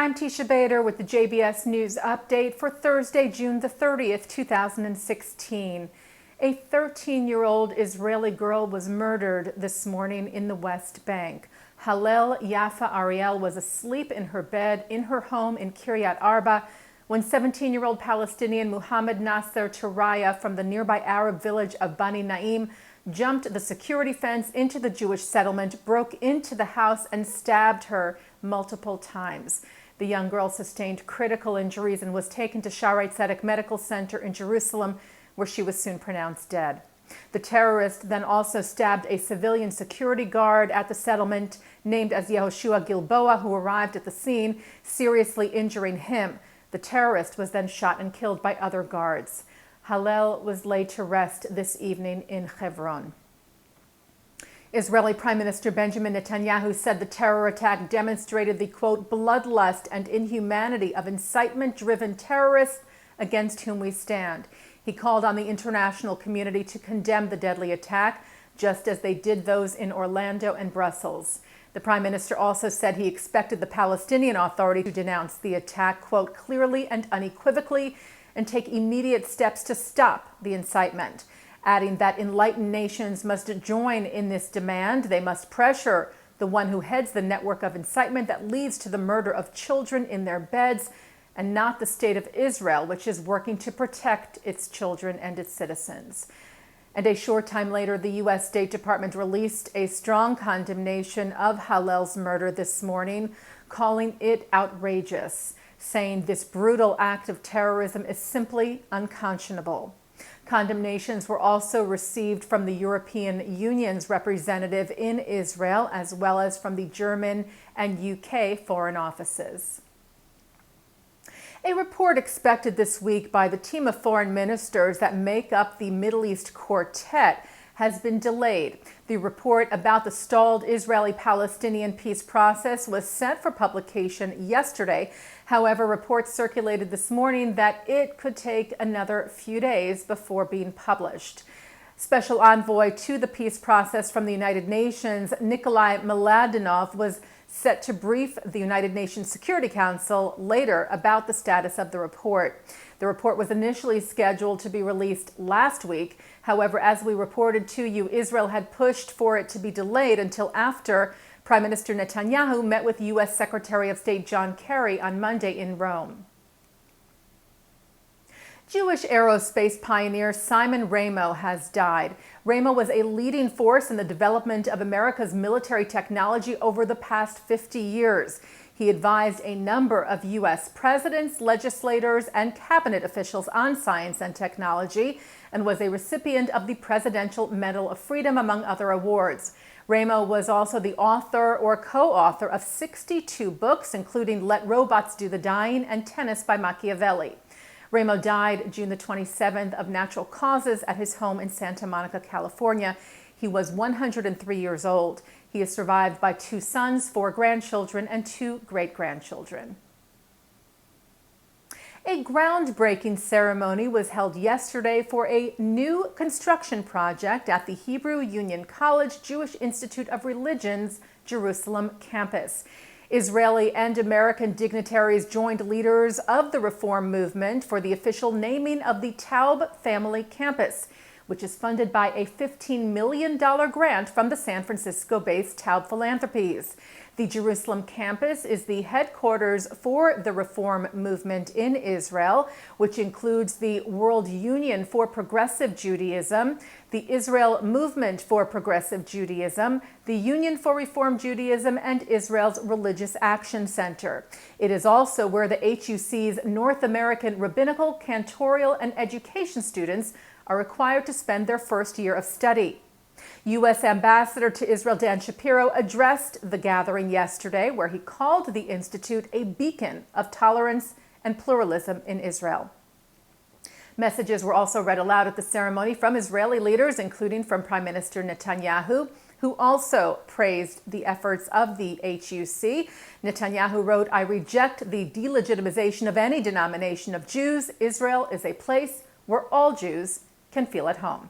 I'm Teisha Bader with the JBS News Update for Thursday, June the 30th, 2016. A 13-year-old Israeli girl was murdered this morning in the West Bank. Hallel Yafa Ariel was asleep in her bed in her home in Kiryat Arba when 17-year-old Palestinian Muhammad Nasser Turaya from the nearby Arab village of Bani Naim jumped the security fence into the Jewish settlement, broke into the house, and stabbed her multiple times. The young girl sustained critical injuries and was taken to Shaarei Tzedek Medical Center in Jerusalem, where she was soon pronounced dead. The terrorist then also stabbed a civilian security guard at the settlement named as Yehoshua Gilboa, who arrived at the scene, seriously injuring him. The terrorist was then shot and killed by other guards. Hallel was laid to rest this evening in Hebron. Israeli Prime Minister Benjamin Netanyahu said the terror attack demonstrated the, quote, bloodlust and inhumanity of incitement-driven terrorists against whom we stand. He called on the international community to condemn the deadly attack, just as they did those in Orlando and Brussels. The Prime Minister also said he expected the Palestinian Authority to denounce the attack, quote, clearly and unequivocally, and take immediate steps to stop the incitement, adding that enlightened nations must join in this demand. They must pressure the one who heads the network of incitement that leads to the murder of children in their beds, and not the state of Israel, which is working to protect its children and its citizens. And a short time later, the U.S. State Department released a strong condemnation of Hallel's murder this morning, calling it outrageous, saying this brutal act of terrorism is simply unconscionable. Condemnations were also received from the European Union's representative in Israel, as well as from the German and UK foreign offices. A report expected this week by the team of foreign ministers that make up the Middle East Quartet has been delayed. The report about the stalled Israeli-Palestinian peace process was set for publication yesterday. However, reports circulated this morning that it could take another few days before being published. Special envoy to the peace process from the United Nations, Nikolai Mladenov, was set to brief the United Nations Security Council later about the status of the report. The report was initially scheduled to be released last week. However, as we reported to you, Israel had pushed for it to be delayed until after Prime Minister Netanyahu met with U.S. Secretary of State John Kerry on Monday in Rome. Jewish aerospace pioneer Simon Ramo has died. Ramo was a leading force in the development of America's military technology over the past 50 years. He advised a number of U.S. presidents, legislators, and cabinet officials on science and technology, and was a recipient of the Presidential Medal of Freedom, among other awards. Ramo was also the author or co-author of 62 books, including Let Robots Do the Dying and Tennis by Machiavelli. Ramo died June the 27th of natural causes at his home in Santa Monica, California. He was 103 years old. He is survived by 2 sons, 4 grandchildren, and 2 great-grandchildren. A groundbreaking ceremony was held yesterday for a new construction project at the Hebrew Union College Jewish Institute of Religion's Jerusalem campus. Israeli and American dignitaries joined leaders of the reform movement for the official naming of the Taub family campus, which is funded by a $15 million grant from the San Francisco-based Taub Philanthropies. The Jerusalem campus is the headquarters for the reform movement in Israel, which includes the World Union for Progressive Judaism, the Israel Movement for Progressive Judaism, the Union for Reform Judaism, and Israel's Religious Action Center. It is also where the HUC's North American rabbinical, cantorial, and education students are required to spend their first year of study. U.S. Ambassador to Israel Dan Shapiro addressed the gathering yesterday, where he called the institute a beacon of tolerance and pluralism in Israel. Messages were also read aloud at the ceremony from Israeli leaders, including from Prime Minister Netanyahu, who also praised the efforts of the HUC. Netanyahu wrote, "I reject the delegitimization of any denomination of Jews. Israel is a place where all Jews can feel at home."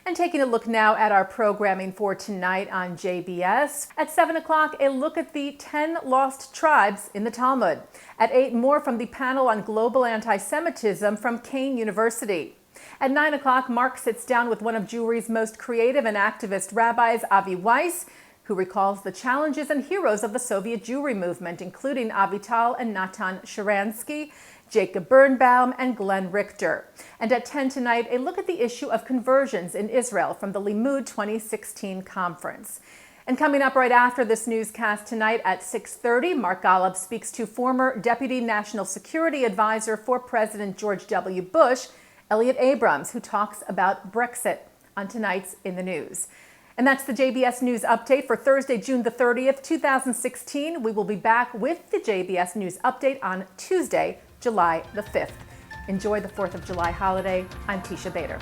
And taking a look now at our programming for tonight on JBS. At 7 o'clock, a look at the 10 lost tribes in the Talmud. At 8, more from the panel on global anti-Semitism from Kane University. At 9 o'clock, Mark sits down with one of Jewry's most creative and activist rabbis, Avi Weiss, who recalls the challenges and heroes of the Soviet Jewry movement, including Avital and Natan Sharansky, Jacob Birnbaum, and Glenn Richter. And at 10 tonight, a look at the issue of conversions in Israel from the Limud 2016 conference. And coming up right after this newscast tonight at 6:30, Mark Golub speaks to former Deputy National Security Advisor for President George W. Bush, Elliot Abrams, who talks about Brexit on tonight's In the News. And that's the JBS News Update for Thursday, June the 30th, 2016. We will be back with the JBS News Update on Tuesday, July the 5th. Enjoy the 4th of July holiday. I'm Teisha Bader.